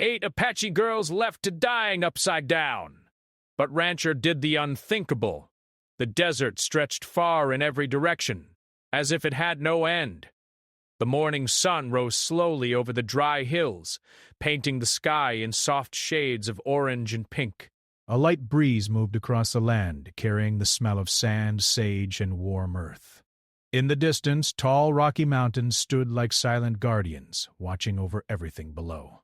8 Apache girls left to dying upside down. But Rancher did the unthinkable. The desert stretched far in every direction, as if it had no end. The morning sun rose slowly over the dry hills, painting the sky in soft shades of orange and pink. A light breeze moved across the land, carrying the smell of sand, sage, and warm earth. In the distance, tall rocky mountains stood like silent guardians, watching over everything below.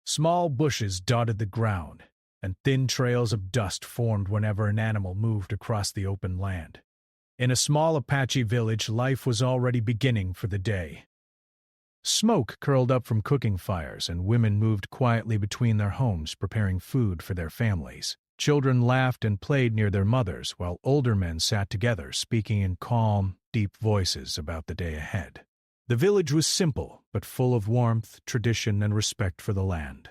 Small bushes dotted the ground, and thin trails of dust formed whenever an animal moved across the open land. In a small Apache village, life was already beginning for the day. Smoke curled up from cooking fires, and women moved quietly between their homes, preparing food for their families. Children laughed and played near their mothers, while older men sat together, speaking in calm, deep voices about the day ahead. The village was simple, but full of warmth, tradition, and respect for the land.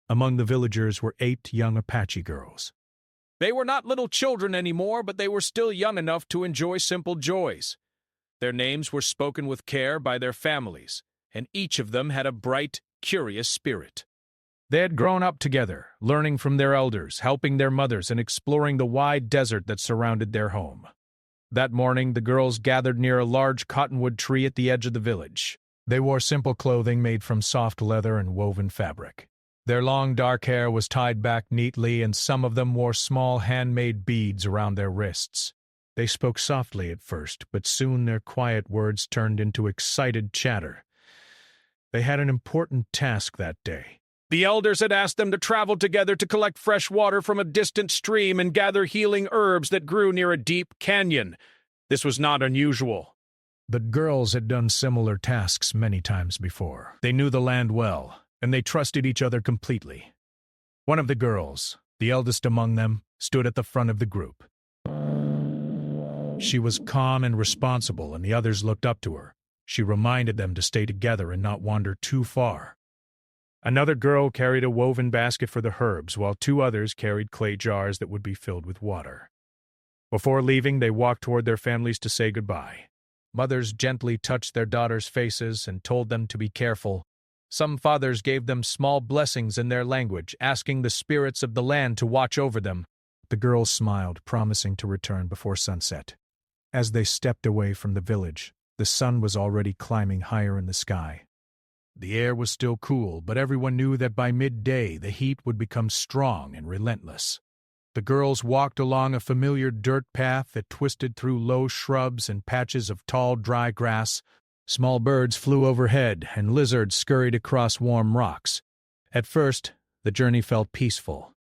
Among the villagers were 8 young Apache girls. They were not little children anymore, but they were still young enough to enjoy simple joys. Their names were spoken with care by their families, and each of them had a bright, curious spirit. They had grown up together, learning from their elders, helping their mothers, and exploring the wide desert that surrounded their home. That morning, the girls gathered near a large cottonwood tree at the edge of the village. They wore simple clothing made from soft leather and woven fabric. Their long dark hair was tied back neatly, and some of them wore small handmade beads around their wrists. They spoke softly at first, but soon their quiet words turned into excited chatter. They had an important task that day. The elders had asked them to travel together to collect fresh water from a distant stream and gather healing herbs that grew near a deep canyon. This was not unusual. The girls had done similar tasks many times before. They knew the land well, and they trusted each other completely. One of the girls, the eldest among them, stood at the front of the group. She was calm and responsible, and the others looked up to her. She reminded them to stay together and not wander too far. Another girl carried a woven basket for the herbs, while 2 others carried clay jars that would be filled with water. Before leaving, they walked toward their families to say goodbye. Mothers gently touched their daughters' faces and told them to be careful. Some fathers gave them small blessings in their language, asking the spirits of the land to watch over them. The girls smiled, promising to return before sunset. As they stepped away from the village, the sun was already climbing higher in the sky. The air was still cool, but everyone knew that by midday the heat would become strong and relentless. The girls walked along a familiar dirt path that twisted through low shrubs and patches of tall, dry grass. Small birds flew overhead, and lizards scurried across warm rocks. At first, the journey felt peaceful.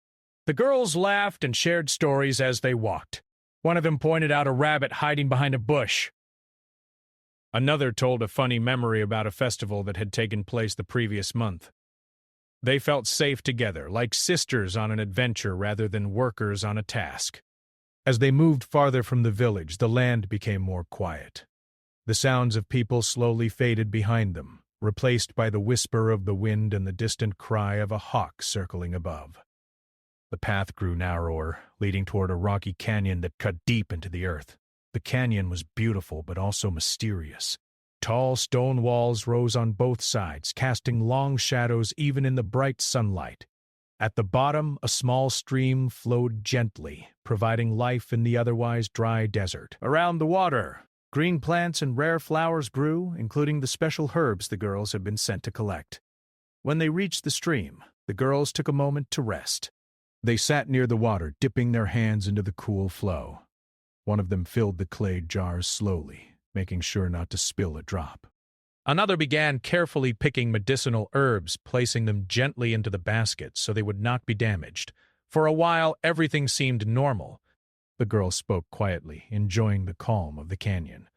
The girls laughed and shared stories as they walked. One of them pointed out a rabbit hiding behind a bush. Another told a funny memory about a festival that had taken place the previous month. They felt safe together, like sisters on an adventure rather than workers on a task. As they moved farther from the village, the land became more quiet. The sounds of people slowly faded behind them, replaced by the whisper of the wind and the distant cry of a hawk circling above. The path grew narrower, leading toward a rocky canyon that cut deep into the earth. The canyon was beautiful but also mysterious. Tall stone walls rose on both sides, casting long shadows even in the bright sunlight. At the bottom, a small stream flowed gently, providing life in the otherwise dry desert. Around the water, green plants and rare flowers grew, including the special herbs the girls had been sent to collect. When they reached the stream, the girls took a moment to rest. They sat near the water, dipping their hands into the cool flow. One of them filled the clay jars slowly, making sure not to spill a drop. Another began carefully picking medicinal herbs, placing them gently into the basket so they would not be damaged. For a while, everything seemed normal. The girls spoke quietly, enjoying the calm of the canyon.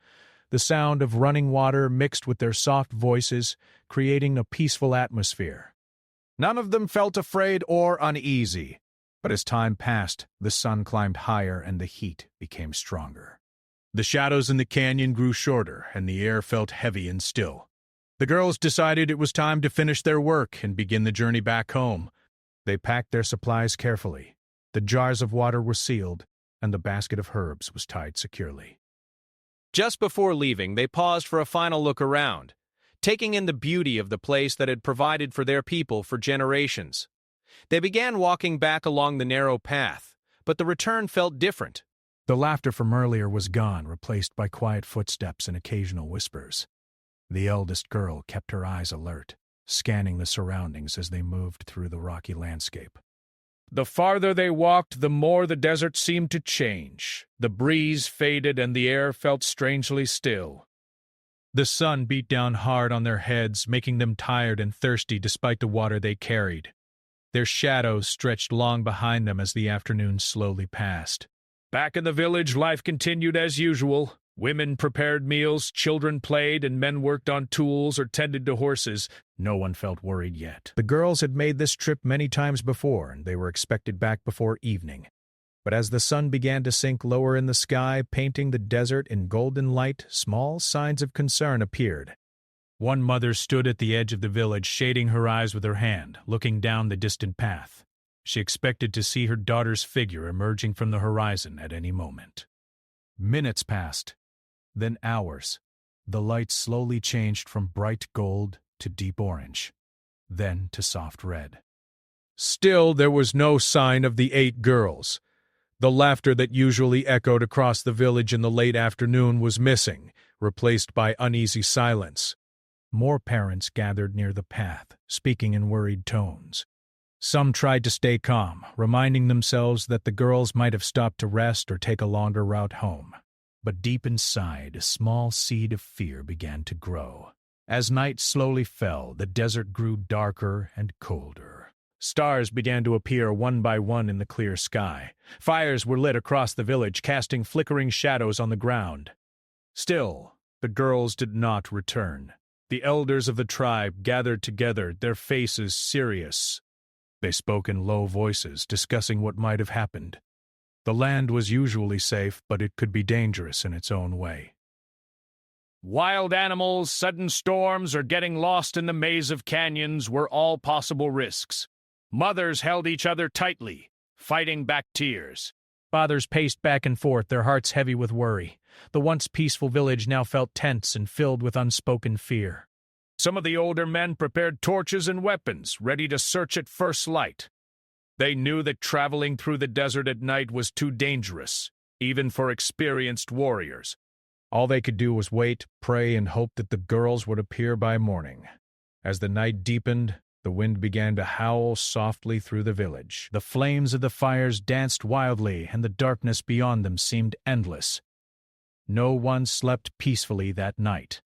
The sound of running water mixed with their soft voices, creating a peaceful atmosphere. None of them felt afraid or uneasy. But as time passed, the sun climbed higher and the heat became stronger. The shadows in the canyon grew shorter, and the air felt heavy and still. The girls decided it was time to finish their work and begin the journey back home. They packed their supplies carefully. The jars of water were sealed, and the basket of herbs was tied securely. Just before leaving, they paused for a final look around. taking in the beauty of the place that had provided for their people for generations. They began walking back along the narrow path, but the return felt different. The laughter from earlier was gone, replaced by quiet footsteps and occasional whispers. The eldest girl kept her eyes alert, scanning the surroundings as they moved through the rocky landscape. The farther they walked, the more the desert seemed to change. The breeze faded and the air felt strangely still. The sun beat down hard on their heads, making them tired and thirsty despite the water they carried. Their shadows stretched long behind them as the afternoon slowly passed. Back in the village, life continued as usual. Women prepared meals, children played, and men worked on tools or tended to horses. No one felt worried yet. The girls had made this trip many times before, and they were expected back before evening. But as the sun began to sink lower in the sky, painting the desert in golden light, small signs of concern appeared. One mother stood at the edge of the village, shading her eyes with her hand, looking down the distant path. She expected to see her daughter's figure emerging from the horizon at any moment. Minutes passed, then hours. The light slowly changed from bright gold to deep orange, then to soft red. Still, there was no sign of the 8 girls. The laughter that usually echoed across the village in the late afternoon was missing, replaced by uneasy silence. More parents gathered near the path, speaking in worried tones. Some tried to stay calm, reminding themselves that the girls might have stopped to rest or take a longer route home. But deep inside, a small seed of fear began to grow. As night slowly fell, the desert grew darker and colder. Stars began to appear one by one in the clear sky. Fires were lit across the village, casting flickering shadows on the ground. Still, the girls did not return. The elders of the tribe gathered together, their faces serious. They spoke in low voices, discussing what might have happened. The land was usually safe, but it could be dangerous in its own way. Wild animals, sudden storms, or getting lost in the maze of canyons were all possible risks. Mothers held each other tightly, fighting back tears. Fathers paced back and forth, their hearts heavy with worry. The once peaceful village now felt tense and filled with unspoken fear. Some of the older men prepared torches and weapons, ready to search at first light. They knew that traveling through the desert at night was too dangerous, even for experienced warriors. All they could do was wait, pray, and hope that the girls would appear by morning. As the night deepened, the wind began to howl softly through the village. The flames of the fires danced wildly, and the darkness beyond them seemed endless. No one slept peacefully that night.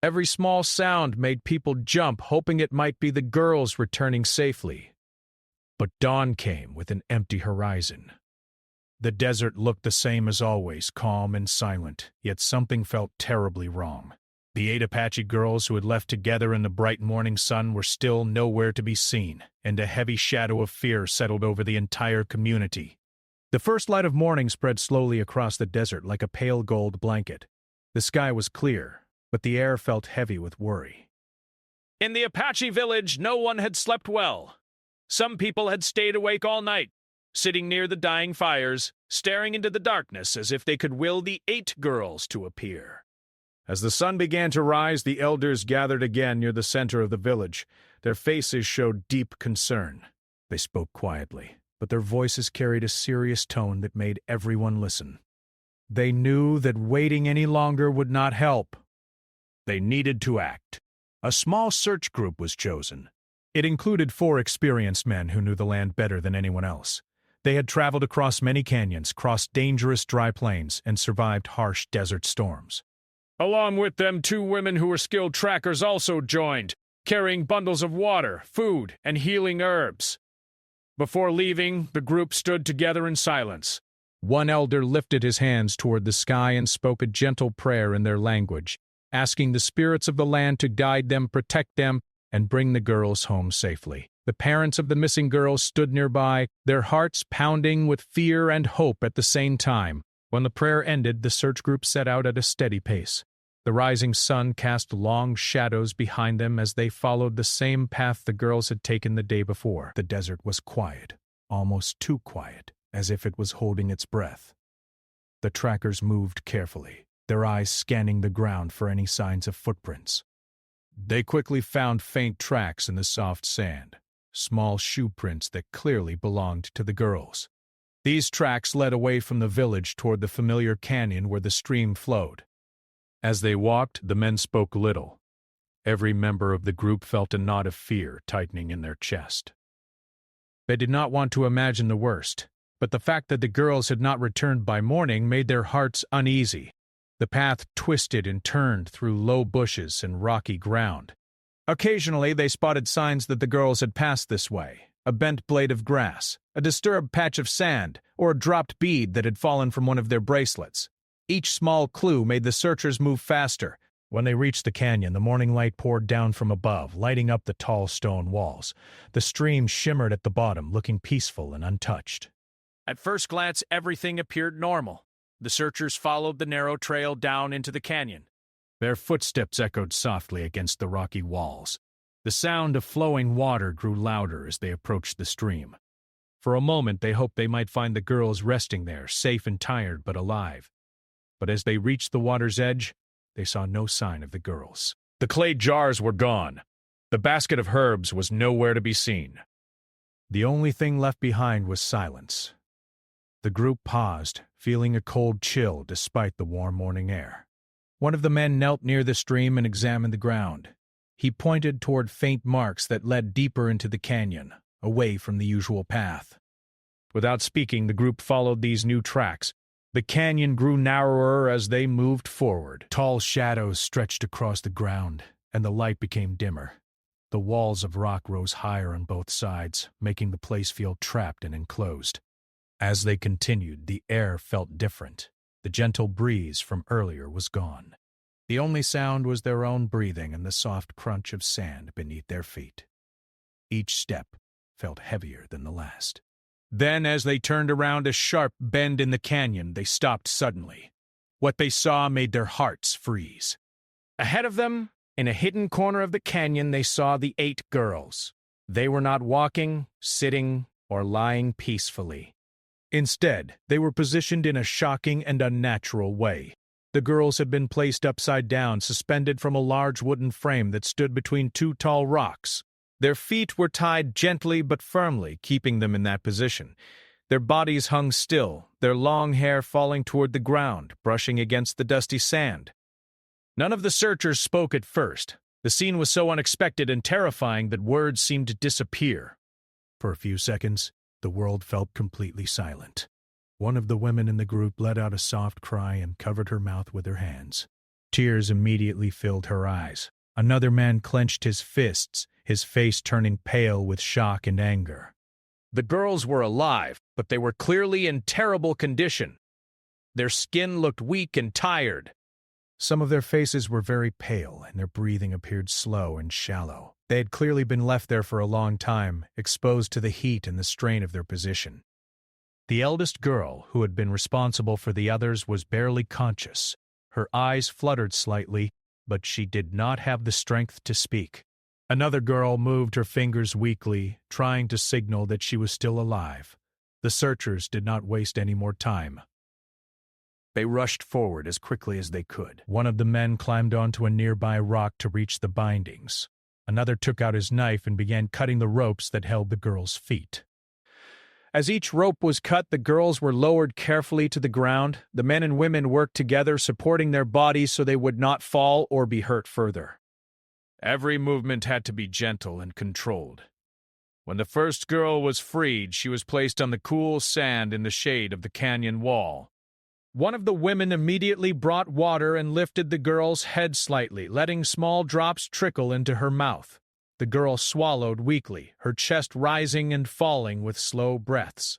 Every small sound made people jump, hoping it might be the girls returning safely. But dawn came with an empty horizon. The desert looked the same as always, calm and silent, yet something felt terribly wrong. The 8 Apache girls who had left together in the bright morning sun were still nowhere to be seen, and a heavy shadow of fear settled over the entire community. The first light of morning spread slowly across the desert like a pale gold blanket. The sky was clear, but the air felt heavy with worry. In the Apache village, no one had slept well. Some people had stayed awake all night, sitting near the dying fires, staring into the darkness as if they could will the 8 girls to appear. As the sun began to rise, the elders gathered again near the center of the village. Their faces showed deep concern. They spoke quietly, but their voices carried a serious tone that made everyone listen. They knew that waiting any longer would not help. They needed to act. A small search group was chosen. It included 4 experienced men who knew the land better than anyone else. They had traveled across many canyons, crossed dangerous dry plains, and survived harsh desert storms. Along with them, 2 women who were skilled trackers also joined, carrying bundles of water, food, and healing herbs. Before leaving, the group stood together in silence. One elder lifted his hands toward the sky and spoke a gentle prayer in their language, asking the spirits of the land to guide them, protect them, and bring the girls home safely. The parents of the missing girls stood nearby, their hearts pounding with fear and hope at the same time. When the prayer ended, the search group set out at a steady pace. The rising sun cast long shadows behind them as they followed the same path the girls had taken the day before. The desert was quiet, almost too quiet, as if it was holding its breath. The trackers moved carefully, their eyes scanning the ground for any signs of footprints. They quickly found faint tracks in the soft sand, small shoe prints that clearly belonged to the girls. These tracks led away from the village toward the familiar canyon where the stream flowed. As they walked, the men spoke little. Every member of the group felt a knot of fear tightening in their chest. They did not want to imagine the worst, but the fact that the girls had not returned by morning made their hearts uneasy. The path twisted and turned through low bushes and rocky ground. Occasionally, they spotted signs that the girls had passed this way: a bent blade of grass, a disturbed patch of sand, or a dropped bead that had fallen from one of their bracelets. Each small clue made the searchers move faster. When they reached the canyon, the morning light poured down from above, lighting up the tall stone walls. The stream shimmered at the bottom, looking peaceful and untouched. At first glance, everything appeared normal. The searchers followed the narrow trail down into the canyon. Their footsteps echoed softly against the rocky walls. The sound of flowing water grew louder as they approached the stream. For a moment, they hoped they might find the girls resting there, safe and tired but alive. But as they reached the water's edge, they saw no sign of the girls. The clay jars were gone. The basket of herbs was nowhere to be seen. The only thing left behind was silence. The group paused, feeling a cold chill despite the warm morning air. One of the men knelt near the stream and examined the ground. He pointed toward faint marks that led deeper into the canyon, away from the usual path. Without speaking, the group followed these new tracks. The canyon grew narrower as they moved forward. Tall shadows stretched across the ground, and the light became dimmer. The walls of rock rose higher on both sides, making the place feel trapped and enclosed. As they continued, the air felt different. The gentle breeze from earlier was gone. The only sound was their own breathing and the soft crunch of sand beneath their feet. Each step felt heavier than the last. Then, as they turned around a sharp bend in the canyon, they stopped suddenly. What they saw made their hearts freeze. Ahead of them, in a hidden corner of the canyon, they saw the 8 girls. They were not walking, sitting, or lying peacefully. Instead, they were positioned in a shocking and unnatural way. The girls had been placed upside down, suspended from a large wooden frame that stood between 2 tall rocks. Their feet were tied gently but firmly, keeping them in that position. Their bodies hung still, their long hair falling toward the ground, brushing against the dusty sand. None of the searchers spoke at first. The scene was so unexpected and terrifying that words seemed to disappear. For a few seconds, the world felt completely silent. One of the women in the group let out a soft cry and covered her mouth with her hands. Tears immediately filled her eyes. Another man clenched his fists, his face turning pale with shock and anger. The girls were alive, but they were clearly in terrible condition. Their skin looked weak and tired. Some of their faces were very pale, and their breathing appeared slow and shallow. They had clearly been left there for a long time, exposed to the heat and the strain of their position. The eldest girl, who had been responsible for the others, was barely conscious. Her eyes fluttered slightly, but she did not have the strength to speak. Another girl moved her fingers weakly, trying to signal that she was still alive. The searchers did not waste any more time. They rushed forward as quickly as they could. One of the men climbed onto a nearby rock to reach the bindings. Another took out his knife and began cutting the ropes that held the girls' feet. As each rope was cut, the girls were lowered carefully to the ground. The men and women worked together, supporting their bodies so they would not fall or be hurt further. Every movement had to be gentle and controlled. When the first girl was freed, she was placed on the cool sand in the shade of the canyon wall. One of the women immediately brought water and lifted the girl's head slightly, letting small drops trickle into her mouth. The girl swallowed weakly, her chest rising and falling with slow breaths.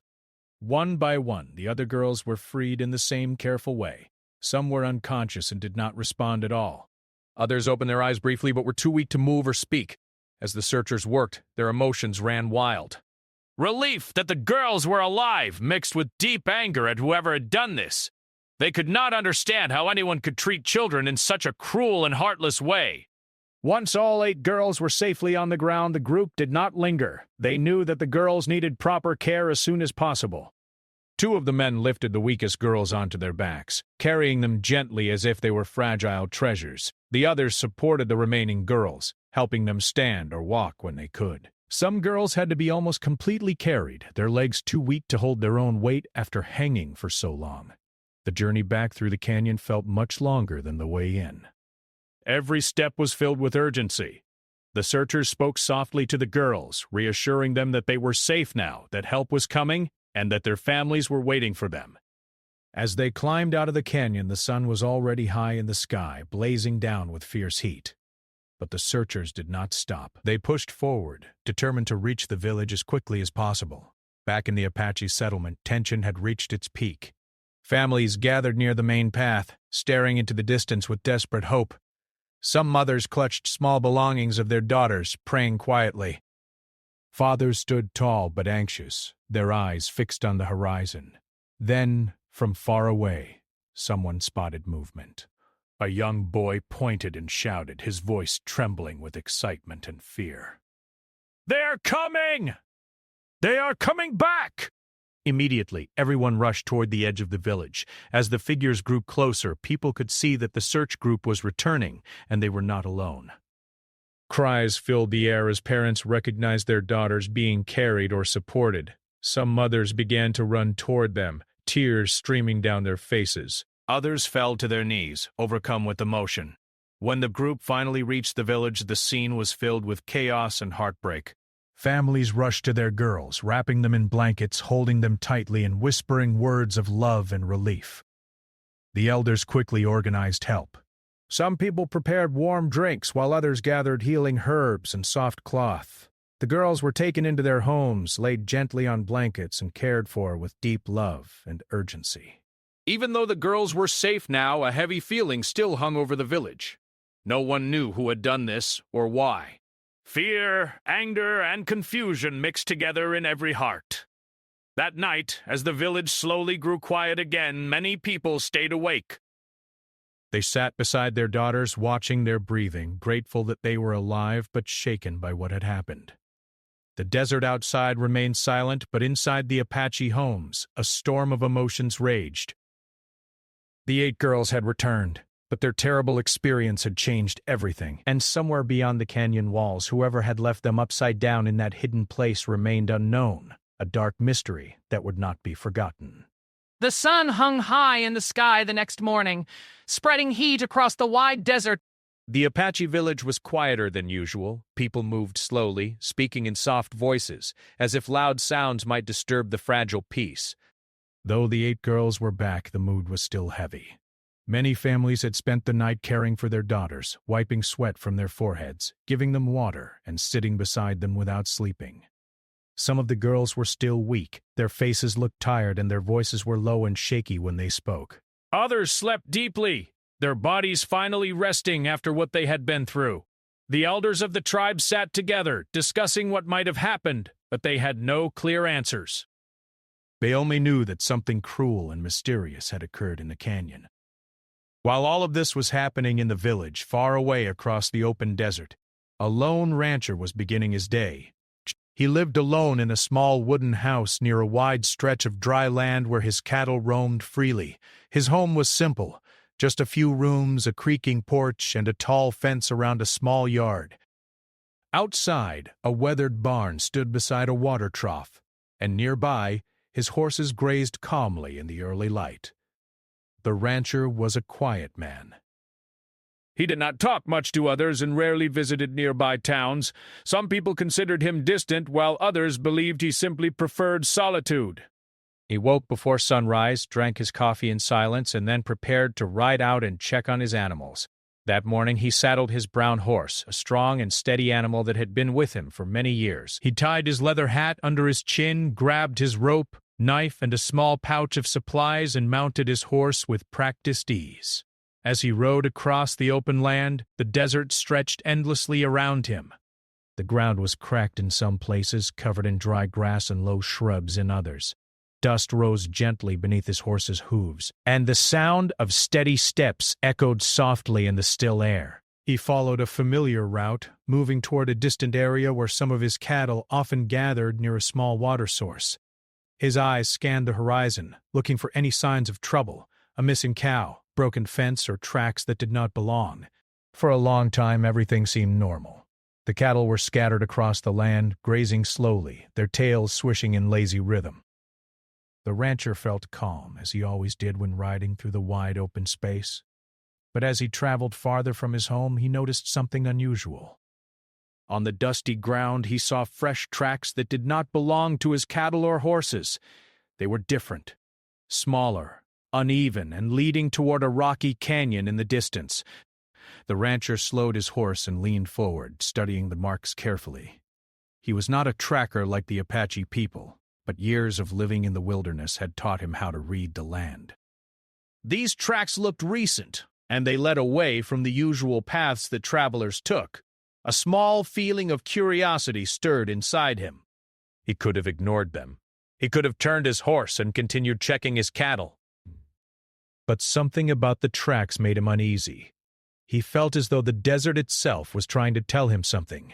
One by one, the other girls were freed in the same careful way. Some were unconscious and did not respond at all. Others opened their eyes briefly but were too weak to move or speak. As the searchers worked, their emotions ran wild. Relief that the girls were alive, mixed with deep anger at whoever had done this. They could not understand how anyone could treat children in such a cruel and heartless way. Once all 8 girls were safely on the ground, the group did not linger. They knew that the girls needed proper care as soon as possible. 2 of the men lifted the weakest girls onto their backs, carrying them gently as if they were fragile treasures. The others supported the remaining girls, helping them stand or walk when they could. Some girls had to be almost completely carried, their legs too weak to hold their own weight after hanging for so long. The journey back through the canyon felt much longer than the way in. Every step was filled with urgency. The searchers spoke softly to the girls, reassuring them that they were safe now, that help was coming, and that their families were waiting for them. As they climbed out of the canyon, the sun was already high in the sky, blazing down with fierce heat. But the searchers did not stop. They pushed forward, determined to reach the village as quickly as possible. Back in the Apache settlement, tension had reached its peak. Families gathered near the main path, staring into the distance with desperate hope. Some mothers clutched small belongings of their daughters, praying quietly. Fathers stood tall but anxious, their eyes fixed on the horizon. Then, from far away, someone spotted movement. A young boy pointed and shouted, his voice trembling with excitement and fear. "They're coming! They are coming back!" Immediately, everyone rushed toward the edge of the village. As the figures grew closer, people could see that the search group was returning, and they were not alone. Cries filled the air as parents recognized their daughters being carried or supported. Some mothers began to run toward them, tears streaming down their faces. Others fell to their knees, overcome with emotion. When the group finally reached the village, the scene was filled with chaos and heartbreak. Families rushed to their girls, wrapping them in blankets, holding them tightly, and whispering words of love and relief. The elders quickly organized help. Some people prepared warm drinks, while others gathered healing herbs and soft cloth. The girls were taken into their homes, laid gently on blankets, and cared for with deep love and urgency. Even though the girls were safe now, a heavy feeling still hung over the village. No one knew who had done this or why. Fear, anger, and confusion mixed together in every heart. That night, as the village slowly grew quiet again, many people stayed awake. They sat beside their daughters, watching their breathing, grateful that they were alive but shaken by what had happened. The desert outside remained silent, but inside the Apache homes, a storm of emotions raged. The 8 girls had returned, but their terrible experience had changed everything, and somewhere beyond the canyon walls, whoever had left them upside down in that hidden place remained unknown, a dark mystery that would not be forgotten. The sun hung high in the sky the next morning, spreading heat across the wide desert. The Apache village was quieter than usual. People moved slowly, speaking in soft voices, as if loud sounds might disturb the fragile peace. Though the 8 girls were back, the mood was still heavy. Many families had spent the night caring for their daughters, wiping sweat from their foreheads, giving them water, and sitting beside them without sleeping. Some of the girls were still weak, their faces looked tired, and their voices were low and shaky when they spoke. Others slept deeply, their bodies finally resting after what they had been through. The elders of the tribe sat together, discussing what might have happened, but they had no clear answers. They only knew that something cruel and mysterious had occurred in the canyon. While all of this was happening in the village, far away across the open desert, a lone rancher was beginning his day. He lived alone in a small wooden house near a wide stretch of dry land where his cattle roamed freely. His home was simple, just a few rooms, a creaking porch, and a tall fence around a small yard. Outside, a weathered barn stood beside a water trough, and nearby, his horses grazed calmly in the early light. The rancher was a quiet man. He did not talk much to others and rarely visited nearby towns. Some people considered him distant, while others believed he simply preferred solitude. He woke before sunrise, drank his coffee in silence, and then prepared to ride out and check on his animals. That morning he saddled his brown horse, a strong and steady animal that had been with him for many years. He tied his leather hat under his chin, grabbed his rope, knife, and a small pouch of supplies, and mounted his horse with practiced ease. As he rode across the open land, the desert stretched endlessly around him. The ground was cracked in some places, covered in dry grass and low shrubs in others. Dust rose gently beneath his horse's hooves, and the sound of steady steps echoed softly in the still air. He followed a familiar route, moving toward a distant area where some of his cattle often gathered near a small water source. His eyes scanned the horizon, looking for any signs of trouble, a missing cow, broken fence, or tracks that did not belong. For a long time, everything seemed normal. The cattle were scattered across the land, grazing slowly, their tails swishing in lazy rhythm. The rancher felt calm, as he always did when riding through the wide open space. But as he traveled farther from his home, he noticed something unusual. On the dusty ground, he saw fresh tracks that did not belong to his cattle or horses. They were different, smaller, uneven, and leading toward a rocky canyon in the distance. The rancher slowed his horse and leaned forward, studying the marks carefully. He was not a tracker like the Apache people, but years of living in the wilderness had taught him how to read the land. These tracks looked recent, and they led away from the usual paths that travelers took. A small feeling of curiosity stirred inside him. He could have ignored them. He could have turned his horse and continued checking his cattle. But something about the tracks made him uneasy. He felt as though the desert itself was trying to tell him something.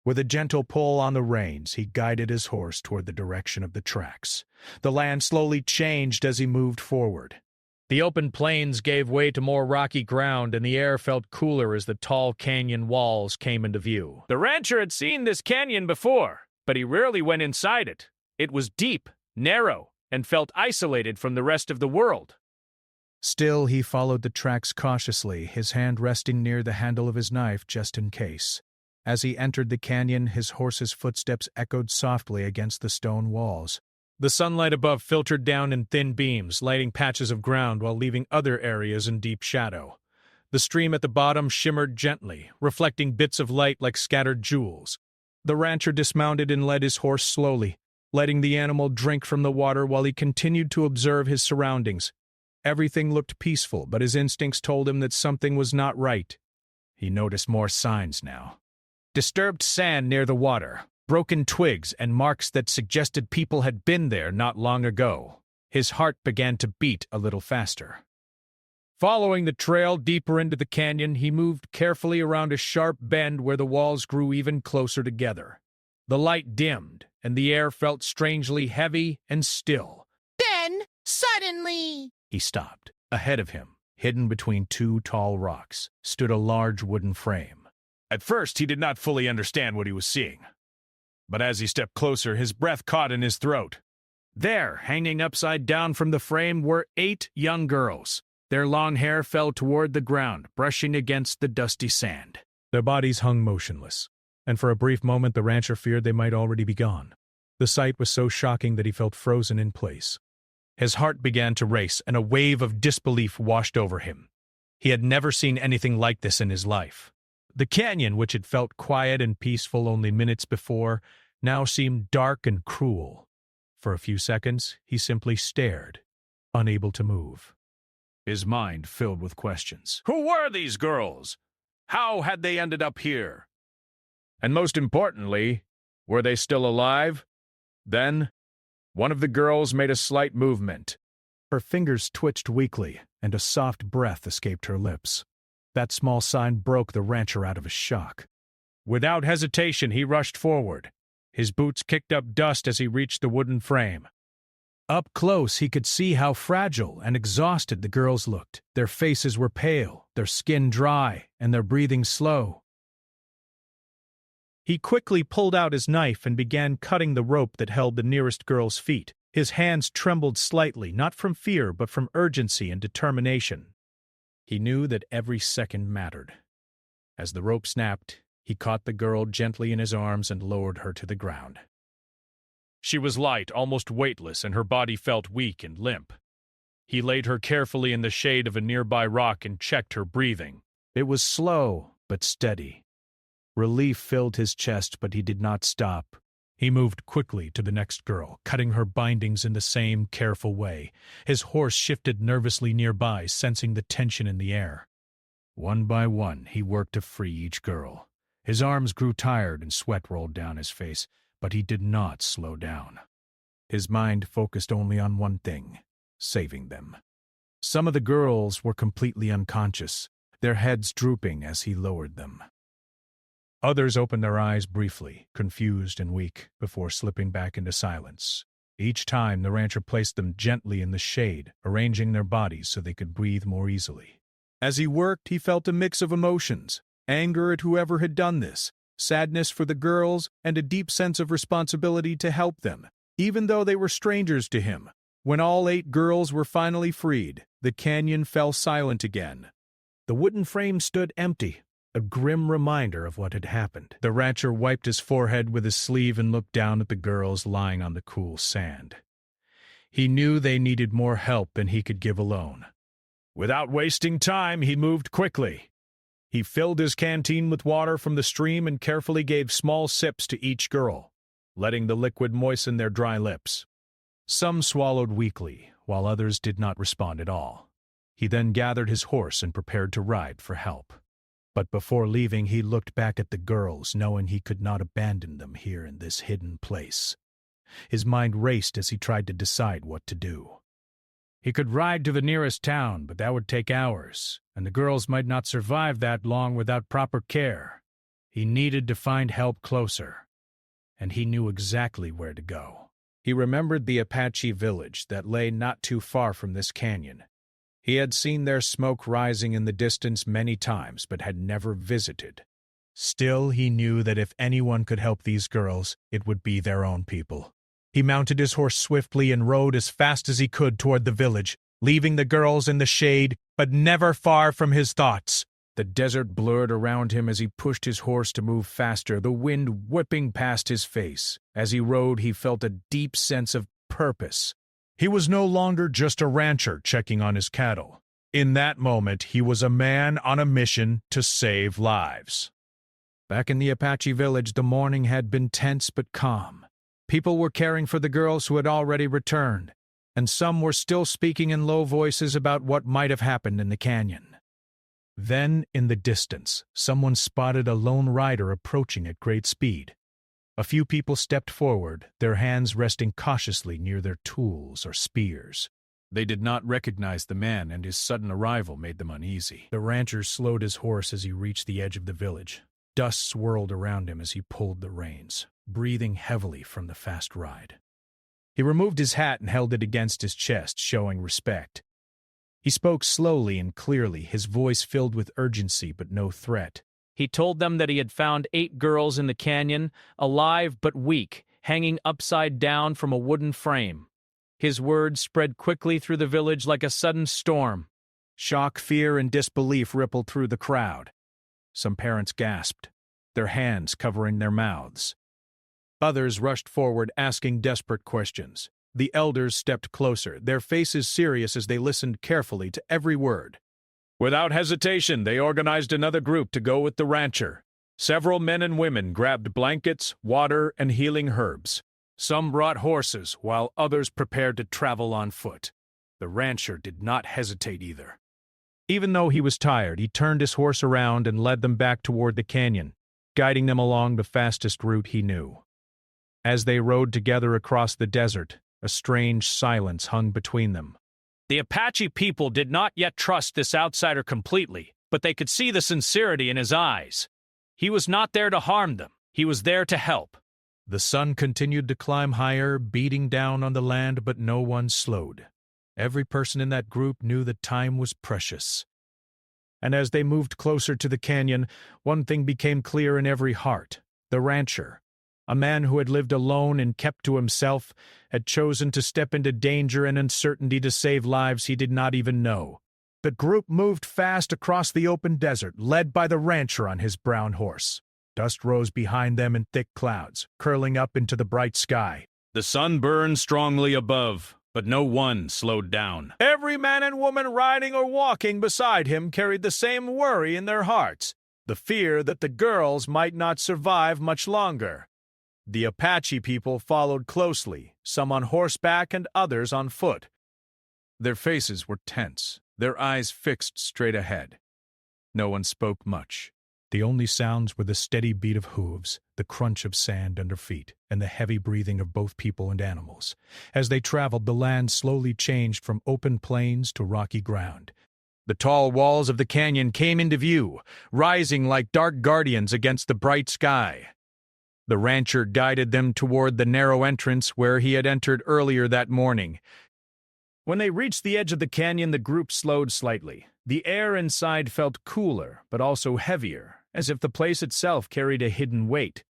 With a gentle pull on the reins, he guided his horse toward the direction of the tracks. The land slowly changed as he moved forward. The open plains gave way to more rocky ground, and the air felt cooler as the tall canyon walls came into view. The rancher had seen this canyon before, but he rarely went inside it. It was deep, narrow, and felt isolated from the rest of the world. Still, he followed the tracks cautiously, his hand resting near the handle of his knife just in case. As he entered the canyon, his horse's footsteps echoed softly against the stone walls. The sunlight above filtered down in thin beams, lighting patches of ground while leaving other areas in deep shadow. The stream at the bottom shimmered gently, reflecting bits of light like scattered jewels. The rancher dismounted and led his horse slowly, letting the animal drink from the water while he continued to observe his surroundings. Everything looked peaceful, but his instincts told him that something was not right. He noticed more signs now. Disturbed sand near the water, broken twigs, and marks that suggested people had been there not long ago. His heart began to beat a little faster. Following the trail deeper into the canyon, he moved carefully around a sharp bend where the walls grew even closer together. The light dimmed, and the air felt strangely heavy and still. Then, suddenly, He stopped. Ahead of him, hidden between two tall rocks, stood a large wooden frame. At first, he did not fully understand what he was seeing. But as he stepped closer, his breath caught in his throat. There, hanging upside down from the frame, were 8 young girls. Their long hair fell toward the ground, brushing against the dusty sand. Their bodies hung motionless, and for a brief moment the rancher feared they might already be gone. The sight was so shocking that he felt frozen in place. His heart began to race, and a wave of disbelief washed over him. He had never seen anything like this in his life. The canyon, which had felt quiet and peaceful only minutes before, now seemed dark and cruel. For a few seconds, he simply stared, unable to move. His mind filled with questions. Who were these girls? How had they ended up here? And most importantly, were they still alive? Then, one of the girls made a slight movement. Her fingers twitched weakly, and a soft breath escaped her lips. That small sign broke the rancher out of his shock. Without hesitation, he rushed forward. His boots kicked up dust as he reached the wooden frame. Up close, he could see how fragile and exhausted the girls looked. Their faces were pale, their skin dry, and their breathing slow. He quickly pulled out his knife and began cutting the rope that held the nearest girl's feet. His hands trembled slightly, not from fear, but from urgency and determination. He knew that every second mattered. As the rope snapped, he caught the girl gently in his arms and lowered her to the ground. She was light, almost weightless, and her body felt weak and limp. He laid her carefully in the shade of a nearby rock and checked her breathing. It was slow, but steady. Relief filled his chest, but he did not stop. He moved quickly to the next girl, cutting her bindings in the same careful way. His horse shifted nervously nearby, sensing the tension in the air. One by one, he worked to free each girl. His arms grew tired and sweat rolled down his face, but he did not slow down. His mind focused only on one thing: saving them. Some of the girls were completely unconscious, their heads drooping as he lowered them. Others opened their eyes briefly, confused and weak, before slipping back into silence. Each time, the rancher placed them gently in the shade, arranging their bodies so they could breathe more easily. As he worked, he felt a mix of emotions: anger at whoever had done this, sadness for the girls, and a deep sense of responsibility to help them, even though they were strangers to him. When all 8 girls were finally freed, the canyon fell silent again. The wooden frame stood empty, a grim reminder of what had happened. The rancher wiped his forehead with his sleeve and looked down at the girls lying on the cool sand. He knew they needed more help than he could give alone. Without wasting time, he moved quickly. He filled his canteen with water from the stream and carefully gave small sips to each girl, letting the liquid moisten their dry lips. Some swallowed weakly, while others did not respond at all. He then gathered his horse and prepared to ride for help. But before leaving, he looked back at the girls, knowing he could not abandon them here in this hidden place. His mind raced as he tried to decide what to do. He could ride to the nearest town, but that would take hours, and the girls might not survive that long without proper care. He needed to find help closer, and he knew exactly where to go. He remembered the Apache village that lay not too far from this canyon. He had seen their smoke rising in the distance many times, but had never visited. Still, he knew that if anyone could help these girls, it would be their own people. He mounted his horse swiftly and rode as fast as he could toward the village, leaving the girls in the shade, but never far from his thoughts. The desert blurred around him as he pushed his horse to move faster, the wind whipping past his face. As he rode, he felt a deep sense of purpose. He was no longer just a rancher checking on his cattle. In that moment, he was a man on a mission to save lives. Back in the Apache village, the morning had been tense but calm. People were caring for the girls who had already returned, and some were still speaking in low voices about what might have happened in the canyon. Then, in the distance, someone spotted a lone rider approaching at great speed. A few people stepped forward, their hands resting cautiously near their tools or spears. They did not recognize the man, and his sudden arrival made them uneasy. The rancher slowed his horse as he reached the edge of the village. Dust swirled around him as he pulled the reins, breathing heavily from the fast ride. He removed his hat and held it against his chest, showing respect. He spoke slowly and clearly, his voice filled with urgency but no threat. He told them that he had found 8 girls in the canyon, alive but weak, hanging upside down from a wooden frame. His words spread quickly through the village like a sudden storm. Shock, fear, and disbelief rippled through the crowd. Some parents gasped, their hands covering their mouths. Others rushed forward, asking desperate questions. The elders stepped closer, their faces serious as they listened carefully to every word. Without hesitation, they organized another group to go with the rancher. Several men and women grabbed blankets, water, and healing herbs. Some brought horses, while others prepared to travel on foot. The rancher did not hesitate either. Even though he was tired, he turned his horse around and led them back toward the canyon, guiding them along the fastest route he knew. As they rode together across the desert, a strange silence hung between them. The Apache people did not yet trust this outsider completely, but they could see the sincerity in his eyes. He was not there to harm them. He was there to help. The sun continued to climb higher, beating down on the land, but no one slowed. Every person in that group knew that time was precious. And as they moved closer to the canyon, one thing became clear in every heart. The rancher, a man who had lived alone and kept to himself, had chosen to step into danger and uncertainty to save lives he did not even know. The group moved fast across the open desert, led by the rancher on his brown horse. Dust rose behind them in thick clouds, curling up into the bright sky. The sun burned strongly above, but no one slowed down. Every man and woman riding or walking beside him carried the same worry in their hearts, the fear that the girls might not survive much longer. The Apache people followed closely, some on horseback and others on foot. Their faces were tense, their eyes fixed straight ahead. No one spoke much. The only sounds were the steady beat of hooves, the crunch of sand under feet, and the heavy breathing of both people and animals. As they traveled, the land slowly changed from open plains to rocky ground. The tall walls of the canyon came into view, rising like dark guardians against the bright sky. The rancher guided them toward the narrow entrance where he had entered earlier that morning. When they reached the edge of the canyon, the group slowed slightly. The air inside felt cooler, but also heavier, as if the place itself carried a hidden weight.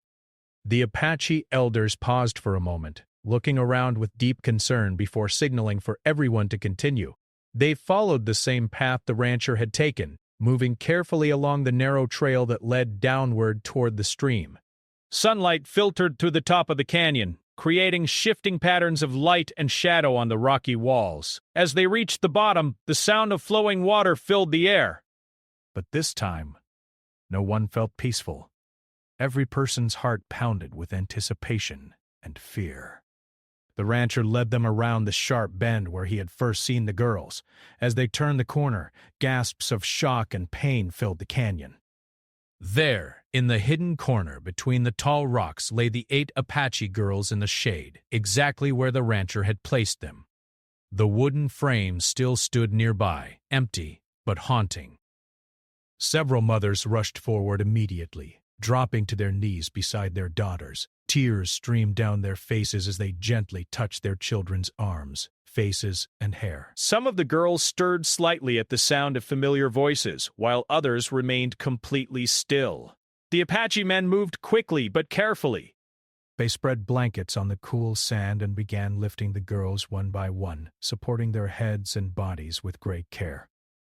The Apache elders paused for a moment, looking around with deep concern before signaling for everyone to continue. They followed the same path the rancher had taken, moving carefully along the narrow trail that led downward toward the stream. Sunlight filtered through the top of the canyon, creating shifting patterns of light and shadow on the rocky walls. As they reached the bottom, the sound of flowing water filled the air. But this time, no one felt peaceful. Every person's heart pounded with anticipation and fear. The rancher led them around the sharp bend where he had first seen the girls. As they turned the corner, gasps of shock and pain filled the canyon. There, in the hidden corner between the tall rocks, lay the 8 Apache girls in the shade, exactly where the rancher had placed them. The wooden frame still stood nearby, empty but haunting. Several mothers rushed forward immediately, dropping to their knees beside their daughters. Tears streamed down their faces as they gently touched their children's arms, faces, and hair. Some of the girls stirred slightly at the sound of familiar voices, while others remained completely still. The Apache men moved quickly but carefully. They spread blankets on the cool sand and began lifting the girls one by one, supporting their heads and bodies with great care.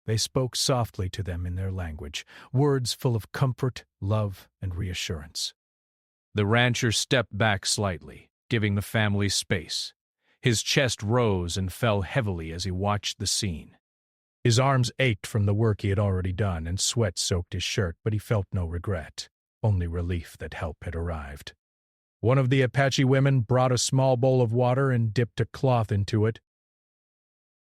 They spoke softly to them in their language, words full of comfort, love, and reassurance. The rancher stepped back slightly, giving the family space. His chest rose and fell heavily as he watched the scene. His arms ached from the work he had already done, and sweat soaked his shirt, but he felt no regret, only relief that help had arrived. One of the Apache women brought a small bowl of water and dipped a cloth into it.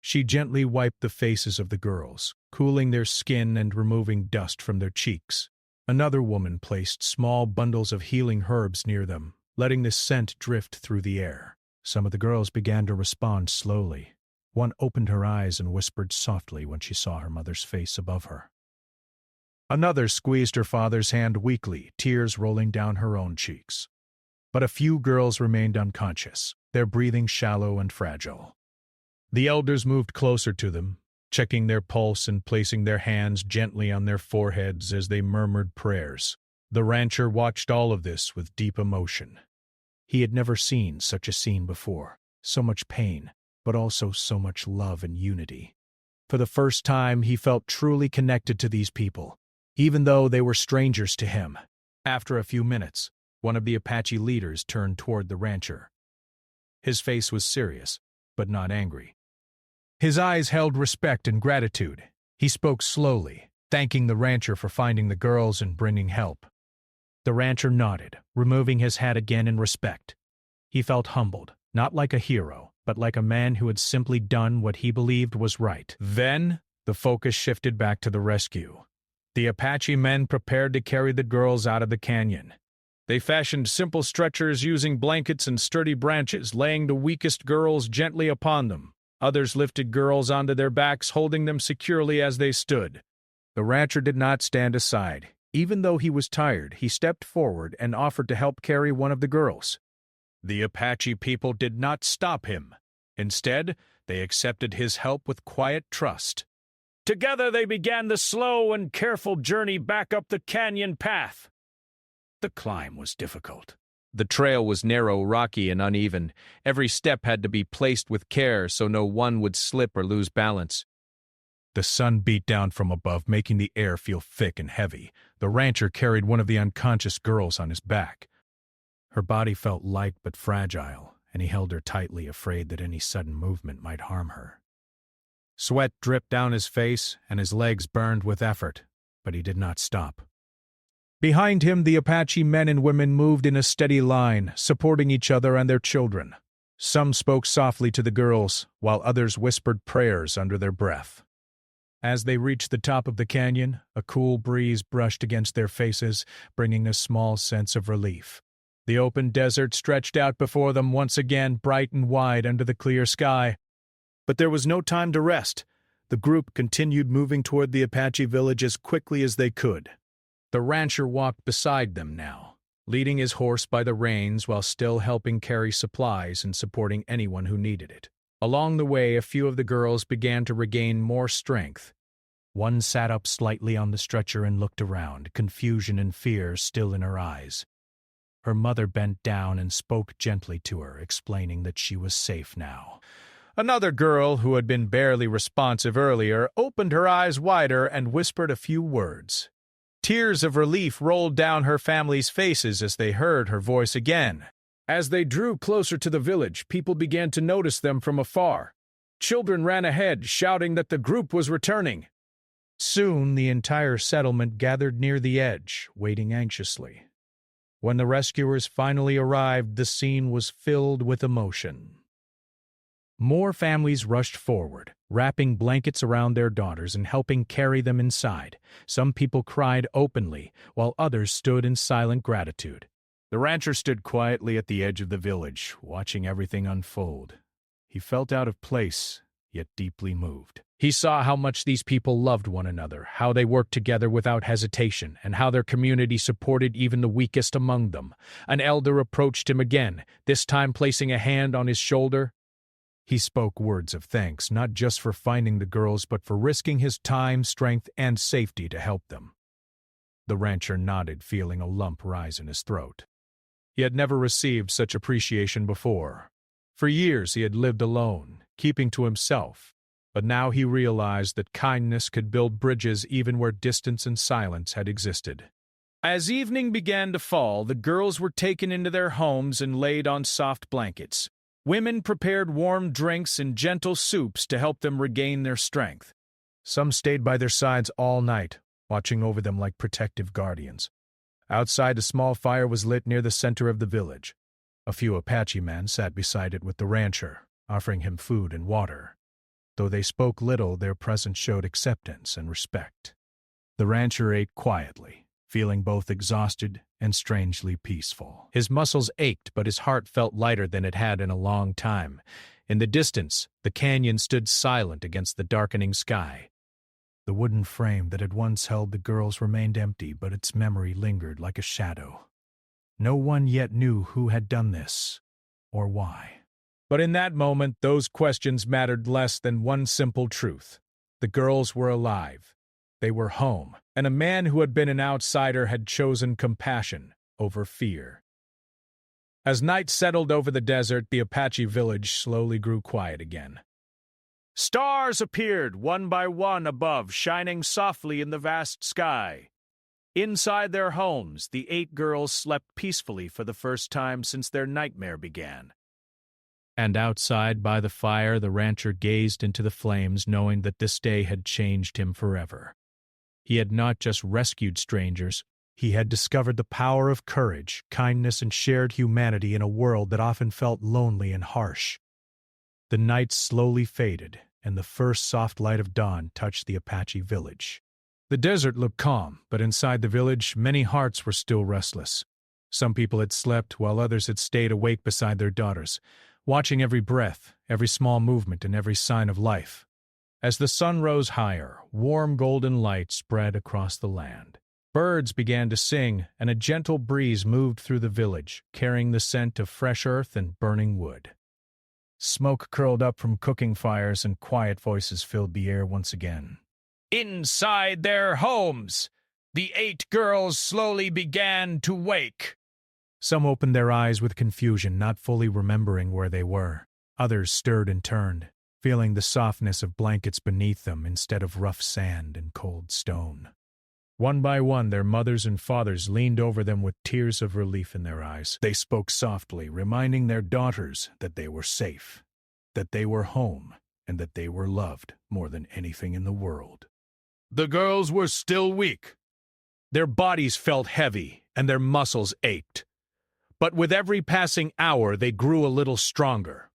She gently wiped the faces of the girls, cooling their skin and removing dust from their cheeks. Another woman placed small bundles of healing herbs near them, letting the scent drift through the air. Some of the girls began to respond slowly. One opened her eyes and whispered softly when she saw her mother's face above her. Another squeezed her father's hand weakly, tears rolling down her own cheeks. But a few girls remained unconscious, their breathing shallow and fragile. The elders moved closer to them, checking their pulse and placing their hands gently on their foreheads as they murmured prayers. The rancher watched all of this with deep emotion. He had never seen such a scene before, so much pain, but also so much love and unity. For the first time, he felt truly connected to these people, even though they were strangers to him. After a few minutes, one of the Apache leaders turned toward the rancher. His face was serious, but not angry. His eyes held respect and gratitude. He spoke slowly, thanking the rancher for finding the girls and bringing help. The rancher nodded, removing his hat again in respect. He felt humbled, not like a hero, but like a man who had simply done what he believed was right. Then, the focus shifted back to the rescue. The Apache men prepared to carry the girls out of the canyon. They fashioned simple stretchers using blankets and sturdy branches, laying the weakest girls gently upon them. Others lifted girls onto their backs, holding them securely as they stood. The rancher did not stand aside. Even though he was tired, he stepped forward and offered to help carry one of the girls. The Apache people did not stop him. Instead, they accepted his help with quiet trust. Together they began the slow and careful journey back up the canyon path. The climb was difficult. The trail was narrow, rocky, and uneven. Every step had to be placed with care so no one would slip or lose balance. The sun beat down from above, making the air feel thick and heavy. The rancher carried one of the unconscious girls on his back. Her body felt light but fragile, and he held her tightly, afraid that any sudden movement might harm her. Sweat dripped down his face, and his legs burned with effort, but he did not stop. Behind him, the Apache men and women moved in a steady line, supporting each other and their children. Some spoke softly to the girls, while others whispered prayers under their breath. As they reached the top of the canyon, a cool breeze brushed against their faces, bringing a small sense of relief. The open desert stretched out before them once again, bright and wide under the clear sky. But there was no time to rest. The group continued moving toward the Apache village as quickly as they could. The rancher walked beside them now, leading his horse by the reins while still helping carry supplies and supporting anyone who needed it. Along the way, a few of the girls began to regain more strength. One sat up slightly on the stretcher and looked around, confusion and fear still in her eyes. Her mother bent down and spoke gently to her, explaining that she was safe now. Another girl, who had been barely responsive earlier, opened her eyes wider and whispered a few words. Tears of relief rolled down her family's faces as they heard her voice again. As they drew closer to the village, people began to notice them from afar. Children ran ahead, shouting that the group was returning. Soon the entire settlement gathered near the edge, waiting anxiously. When the rescuers finally arrived, the scene was filled with emotion. More families rushed forward, wrapping blankets around their daughters and helping carry them inside. Some people cried openly, while others stood in silent gratitude. The rancher stood quietly at the edge of the village, watching everything unfold. He felt out of place, yet deeply moved. He saw how much these people loved one another, how they worked together without hesitation, and how their community supported even the weakest among them. An elder approached him again, this time placing a hand on his shoulder. He spoke words of thanks, not just for finding the girls, but for risking his time, strength, and safety to help them. The rancher nodded, feeling a lump rise in his throat. He had never received such appreciation before. For years he had lived alone, keeping to himself, but now he realized that kindness could build bridges even where distance and silence had existed. As evening began to fall, the girls were taken into their homes and laid on soft blankets. Women prepared warm drinks and gentle soups to help them regain their strength. Some stayed by their sides all night, watching over them like protective guardians. Outside, a small fire was lit near the center of the village. A few Apache men sat beside it with the rancher, offering him food and water. Though they spoke little, their presence showed acceptance and respect. The rancher ate quietly, feeling both exhausted and strangely peaceful. His muscles ached, but his heart felt lighter than it had in a long time. In the distance, the canyon stood silent against the darkening sky. The wooden frame that had once held the girls remained empty, but its memory lingered like a shadow. No one yet knew who had done this, or why. But in that moment, those questions mattered less than one simple truth. The girls were alive. They were home, and a man who had been an outsider had chosen compassion over fear. As night settled over the desert, the Apache village slowly grew quiet again. Stars appeared one by one above, shining softly in the vast sky. Inside their homes, the 8 girls slept peacefully for the first time since their nightmare began. And outside by the fire, the rancher gazed into the flames, knowing that this day had changed him forever. He had not just rescued strangers, he had discovered the power of courage, kindness, and shared humanity in a world that often felt lonely and harsh. The night slowly faded, and the first soft light of dawn touched the Apache village. The desert looked calm, but inside the village, many hearts were still restless. Some people had slept, while others had stayed awake beside their daughters, watching every breath, every small movement, and every sign of life. As the sun rose higher, warm golden light spread across the land. Birds began to sing, and a gentle breeze moved through the village, carrying the scent of fresh earth and burning wood. Smoke curled up from cooking fires, and quiet voices filled the air once again. Inside their homes, the 8 girls slowly began to wake. Some opened their eyes with confusion, not fully remembering where they were. Others stirred and turned, feeling the softness of blankets beneath them instead of rough sand and cold stone. One by one, their mothers and fathers leaned over them with tears of relief in their eyes. They spoke softly, reminding their daughters that they were safe, that they were home, and that they were loved more than anything in the world. The girls were still weak. Their bodies felt heavy, and their muscles ached. But with every passing hour, they grew a little stronger.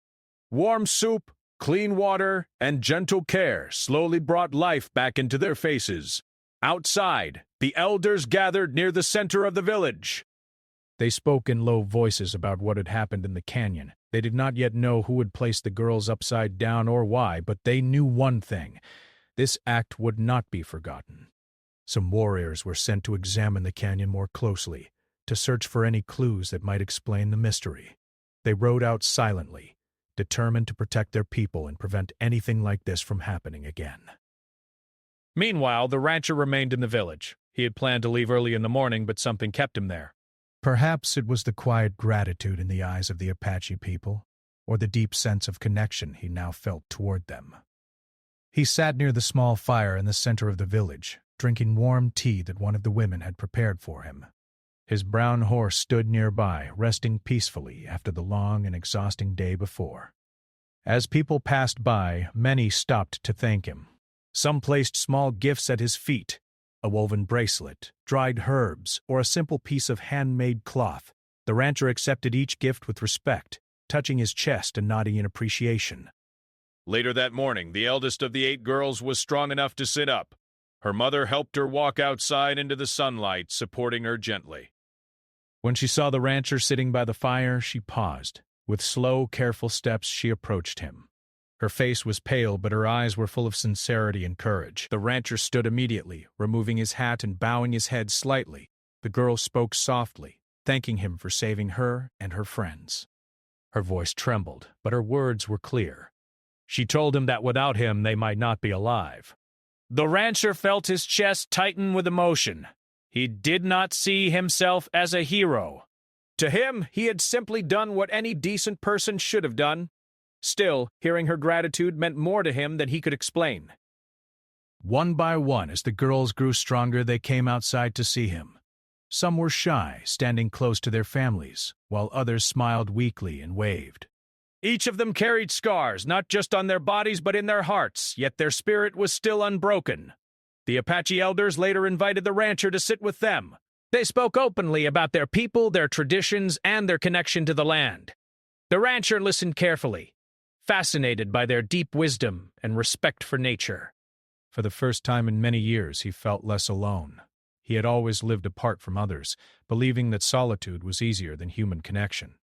Warm soup, clean water, and gentle care slowly brought life back into their faces. Outside, the elders gathered near the center of the village. They spoke in low voices about what had happened in the canyon. They did not yet know who had placed the girls upside down or why, but they knew one thing. This act would not be forgotten. Some warriors were sent to examine the canyon more closely, to search for any clues that might explain the mystery. They rode out silently, determined to protect their people and prevent anything like this from happening again. Meanwhile, the rancher remained in the village. He had planned to leave early in the morning, but something kept him there. Perhaps it was the quiet gratitude in the eyes of the Apache people, or the deep sense of connection he now felt toward them. He sat near the small fire in the center of the village, drinking warm tea that one of the women had prepared for him. His brown horse stood nearby, resting peacefully after the long and exhausting day before. As people passed by, many stopped to thank him. Some placed small gifts at his feet, a woven bracelet, dried herbs, or a simple piece of handmade cloth. The rancher accepted each gift with respect, touching his chest and nodding in appreciation. Later that morning, the eldest of the 8 girls was strong enough to sit up. Her mother helped her walk outside into the sunlight, supporting her gently. When she saw the rancher sitting by the fire, she paused. With slow, careful steps, she approached him. Her face was pale, but her eyes were full of sincerity and courage. The rancher stood immediately, removing his hat and bowing his head slightly. The girl spoke softly, thanking him for saving her and her friends. Her voice trembled, but her words were clear. She told him that without him they might not be alive. The rancher felt his chest tighten with emotion. He did not see himself as a hero. To him, he had simply done what any decent person should have done. Still, hearing her gratitude meant more to him than he could explain. One by one, as the girls grew stronger, they came outside to see him. Some were shy, standing close to their families, while others smiled weakly and waved. Each of them carried scars, not just on their bodies but in their hearts, yet their spirit was still unbroken. The Apache elders later invited the rancher to sit with them. They spoke openly about their people, their traditions, and their connection to the land. The rancher listened carefully, fascinated by their deep wisdom and respect for nature. For the first time in many years, he felt less alone. He had always lived apart from others, believing that solitude was easier than human connection.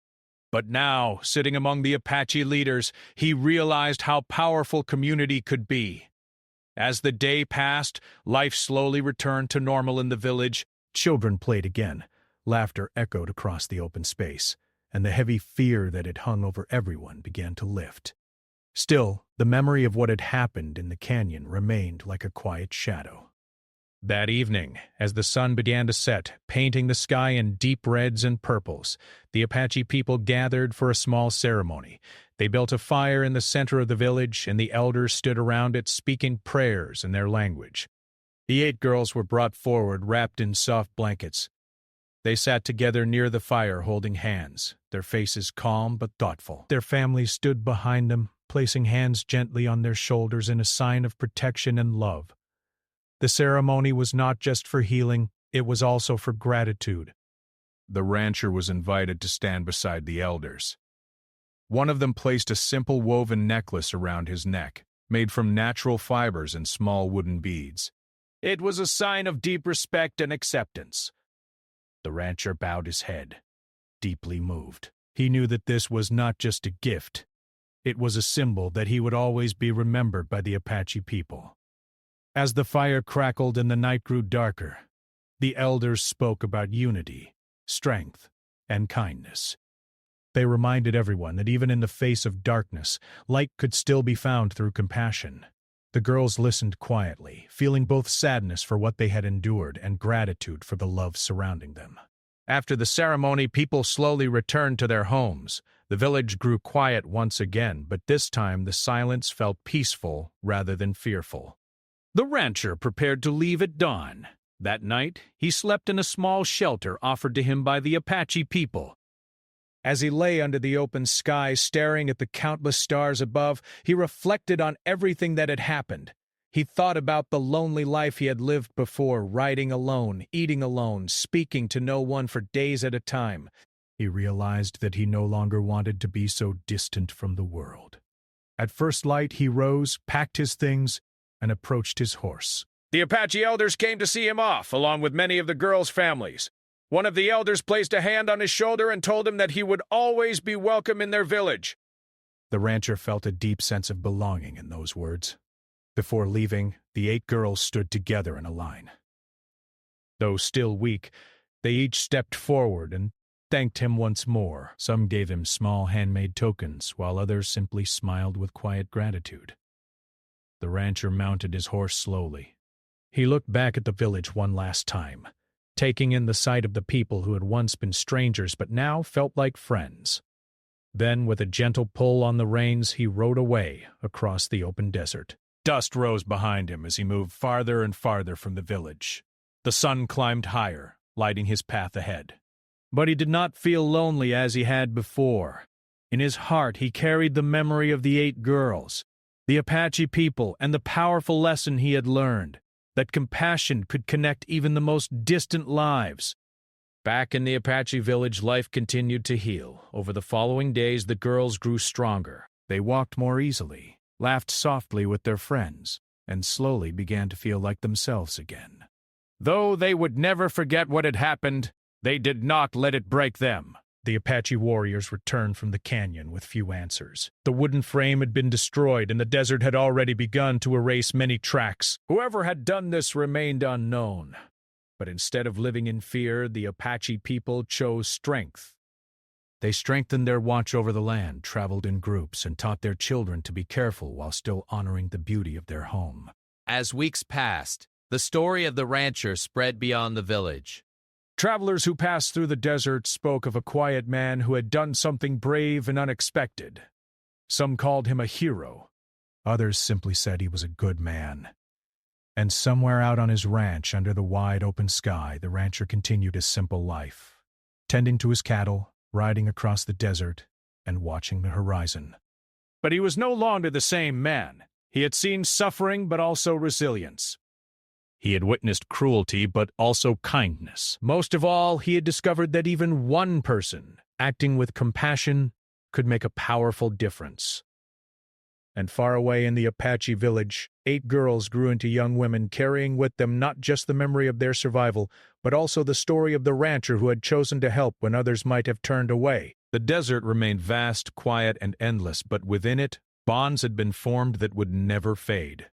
But now, sitting among the Apache leaders, he realized how powerful community could be. As the day passed, life slowly returned to normal in the village. Children played again. Laughter echoed across the open space, and the heavy fear that had hung over everyone began to lift. Still, the memory of what had happened in the canyon remained like a quiet shadow. That evening, as the sun began to set, painting the sky in deep reds and purples, the Apache people gathered for a small ceremony. They built a fire in the center of the village, and the elders stood around it speaking prayers in their language. The 8 girls were brought forward, wrapped in soft blankets. They sat together near the fire, holding hands, their faces calm but thoughtful. Their families stood behind them, placing hands gently on their shoulders in a sign of protection and love. The ceremony was not just for healing, it was also for gratitude. The rancher was invited to stand beside the elders. One of them placed a simple woven necklace around his neck, made from natural fibers and small wooden beads. It was a sign of deep respect and acceptance. The rancher bowed his head, deeply moved. He knew that this was not just a gift. It was a symbol that he would always be remembered by the Apache people. As the fire crackled and the night grew darker, the elders spoke about unity, strength, and kindness. They reminded everyone that even in the face of darkness, light could still be found through compassion. The girls listened quietly, feeling both sadness for what they had endured and gratitude for the love surrounding them. After the ceremony, people slowly returned to their homes. The village grew quiet once again, but this time the silence felt peaceful rather than fearful. The rancher prepared to leave at dawn. That night, he slept in a small shelter offered to him by the Apache people. As he lay under the open sky, staring at the countless stars above, he reflected on everything that had happened. He thought about the lonely life he had lived before, riding alone, eating alone, speaking to no one for days at a time. He realized that he no longer wanted to be so distant from the world. At first light, he rose, packed his things, and approached his horse. The Apache elders came to see him off, along with many of the girls' families. One of the elders placed a hand on his shoulder and told him that he would always be welcome in their village. The rancher felt a deep sense of belonging in those words. Before leaving, the 8 girls stood together in a line. Though still weak, they each stepped forward and thanked him once more. Some gave him small handmade tokens, while others simply smiled with quiet gratitude. The rancher mounted his horse slowly, He looked back at the village one last time, taking in the sight of the people who had once been strangers but now felt like friends. Then, with a gentle pull on the reins, he rode away across the open desert. Dust rose behind him as he moved farther and farther from the village. The sun climbed higher, lighting his path ahead. But he did not feel lonely as he had before. In his heart he carried the memory of the 8 girls, the Apache people, and the powerful lesson he had learned, that compassion could connect even the most distant lives. Back in the Apache village, life continued to heal. Over the following days, the girls grew stronger. They walked more easily, laughed softly with their friends, and slowly began to feel like themselves again. Though they would never forget what had happened, they did not let it break them. The Apache warriors returned from the canyon with few answers. The wooden frame had been destroyed, and the desert had already begun to erase many tracks. Whoever had done this remained unknown. But instead of living in fear, the Apache people chose strength. They strengthened their watch over the land, traveled in groups, and taught their children to be careful while still honoring the beauty of their home. As weeks passed, the story of the rancher spread beyond the village. Travelers who passed through the desert spoke of a quiet man who had done something brave and unexpected. Some called him a hero. Others simply said he was a good man. And somewhere out on his ranch, under the wide open sky, the rancher continued his simple life, tending to his cattle, riding across the desert, and watching the horizon. But he was no longer the same man. He had seen suffering, but also resilience. He had witnessed cruelty, but also kindness. Most of all, he had discovered that even one person, acting with compassion, could make a powerful difference. And far away in the Apache village, 8 girls grew into young women, carrying with them not just the memory of their survival, but also the story of the rancher who had chosen to help when others might have turned away. The desert remained vast, quiet, and endless, but within it, bonds had been formed that would never fade.